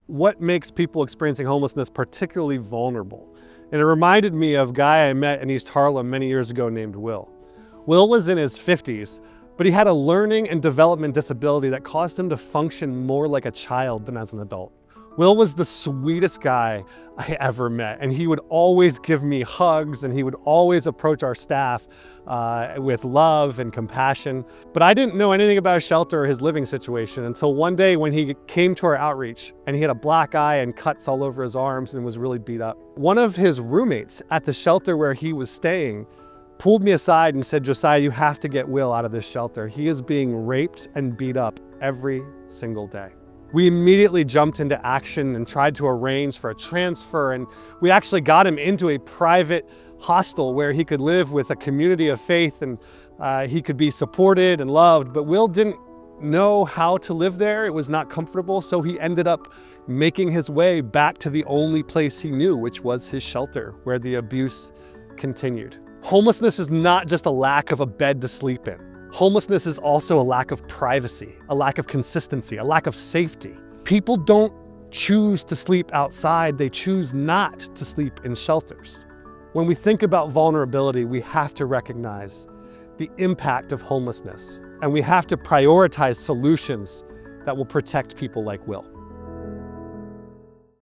what makes people experiencing homelessness particularly vulnerable. And it reminded me of a guy I met in East Harlem many years ago named Will. Will was in his 50s, but he had a learning and development disability that caused him to function more like a child than as an adult. Will was the sweetest guy I ever met, and he would always give me hugs, and he would always approach our staff with love and compassion. But I didn't know anything about his shelter or his living situation until one day when he came to our outreach, and he had a black eye and cuts all over his arms and was really beat up. One of his roommates at the shelter where he was staying pulled me aside and said, "Josiah, you have to get Will out of this shelter. He is being raped and beat up every single day." We immediately jumped into action and tried to arrange for a transfer, and we actually got him into a private hostel where he could live with a community of faith and he could be supported and loved. But Will didn't know how to live there. It was not comfortable, so he ended up making his way back to the only place he knew, which was his shelter, where the abuse continued. Homelessness is not just a lack of a bed to sleep in. Homelessness is also a lack of privacy, a lack of consistency, a lack of safety. People don't choose to sleep outside, they choose not to sleep in shelters. When we think about vulnerability, we have to recognize the impact of homelessness, and we have to prioritize solutions that will protect people like Will.